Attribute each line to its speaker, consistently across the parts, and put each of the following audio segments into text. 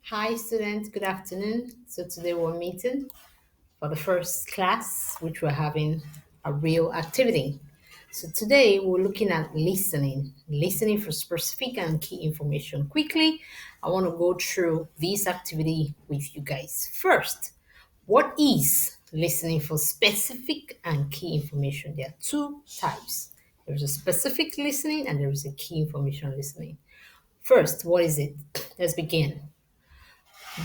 Speaker 1: Hi students, good afternoon. So today we're meeting for the first class, which we're having a real activity. So today we're looking at listening for specific and key information. Quickly, I want to go through this activity with you guys. First, what is listening for specific and key information? There are two types. There's a specific listening and there is a key information listening. First, what is it? Let's begin.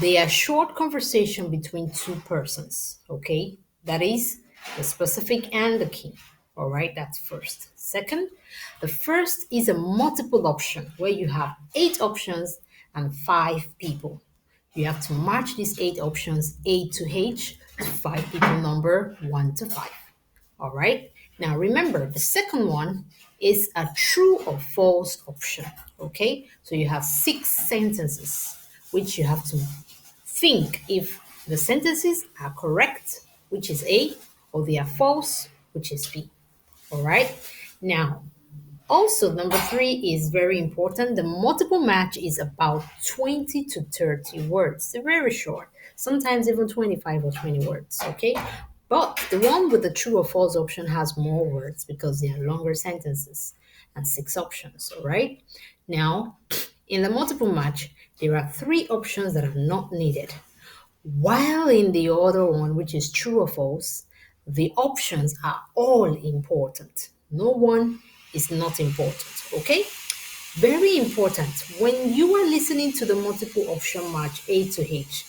Speaker 1: They are short conversation between two persons. Okay, that is the specific and the key. All right, that's first. Second, the first is a multiple option where you have 8 options and 5 people. You have to match these 8 options, A to H, to 5 people number 1 to 5. All right. Now remember, the second one is a true or false option. Okay. So you have 6 sentences, which you have to think if the sentences are correct, which is A, or they are false, which is B. All right. Now, also, number 3 is very important. The multiple match is about 20 to 30 words. They're very short, sometimes even 25 or 20 words, okay? But the one with the true or false option has more words because they are longer sentences and 6 options, all right? Now, in the multiple match, there are 3 options that are not needed. While in the other one, which is true or false, the options are all important. No one is not important. Okay? Very important. When you are listening to the multiple option match A to H,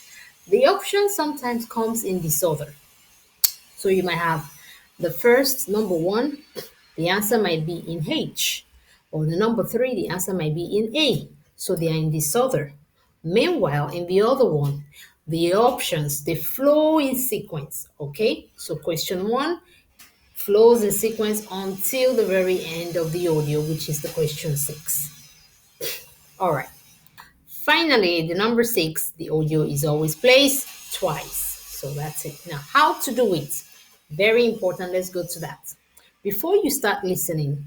Speaker 1: the option sometimes comes in disorder. So you might have the first number one, the answer might be in H, or the number three, the answer might be in A. So they are in disorder. Meanwhile, in the other one, the options they flow in sequence. Okay, so question one flows in sequence until the very end of the audio, which is the question 6. All right. Finally, the number 6, the audio is always placed twice. So that's it. Now, how to do it? Very important. Let's go to that. Before you start listening,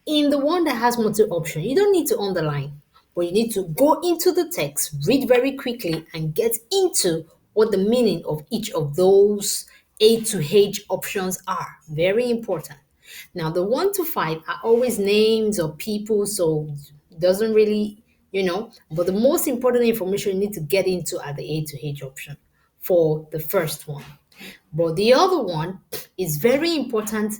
Speaker 1: in the one that has multiple option, you don't need to underline, but you need to go into the text, read very quickly, and get into what the meaning of each of those A to H options are. Very important. Now, the 1 to 5 are always names of people, so it doesn't really, but the most important information you need to get into are the A to H option for the first one. But the other one is very important.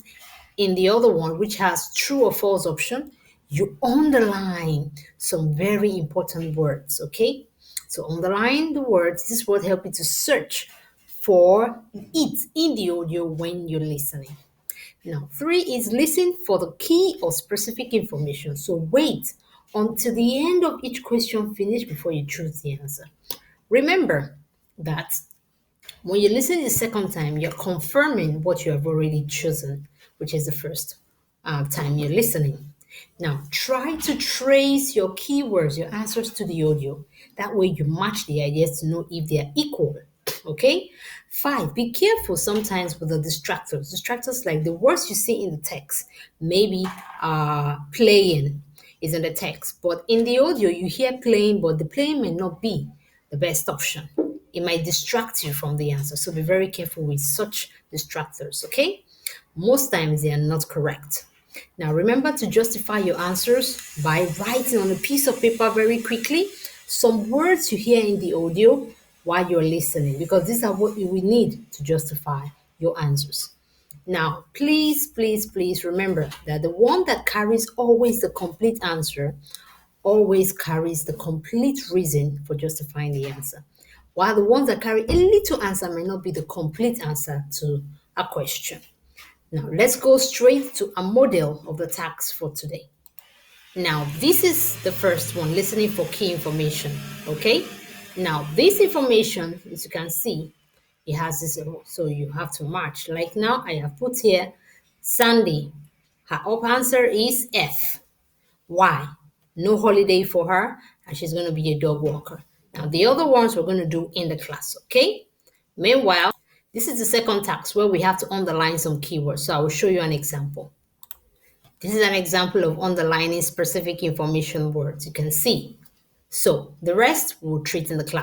Speaker 1: In the other one, which has true or false option, you underline some very important words, okay? So underline the words. This will help you to search for it in the audio when you're listening. Now, 3 is listen for the key or specific information. So wait until the end of each question finish before you choose the answer. Remember that when you listen the second time, you're confirming what you have already chosen, which is the first time you're listening. Now, try to trace your keywords, your answers to the audio. That way, you match the ideas to know if they are equal. Okay? 5, be careful sometimes with the distractors. Distractors like the words you see in the text, maybe playing is in the text, but in the audio, you hear playing, but the playing may not be the best option. It might distract you from the answer. So be very careful with such distractors, okay? Most times they are not correct. Now remember to justify your answers by writing on a piece of paper very quickly some words you hear in the audio while you're listening, because these are what you will need to justify your answers. Now, please remember that the one that carries always the complete answer always carries the complete reason for justifying the answer, while the ones that carry a little answer may not be the complete answer to a question. Now, let's go straight to a model of the task for today. Now, this is the first one, listening for key information, okay? Now, this information, as you can see, it has this, so you have to match. Like now, I have put here, Sandy, her up answer is F. Why? No holiday for her, and she's going to be a dog walker. Now, the other ones we're going to do in the class, okay? Meanwhile, this is the second task where we have to underline some keywords. So I will show you an example. This is an example of underlining specific information words. You can see. So the rest we'll treat in the class.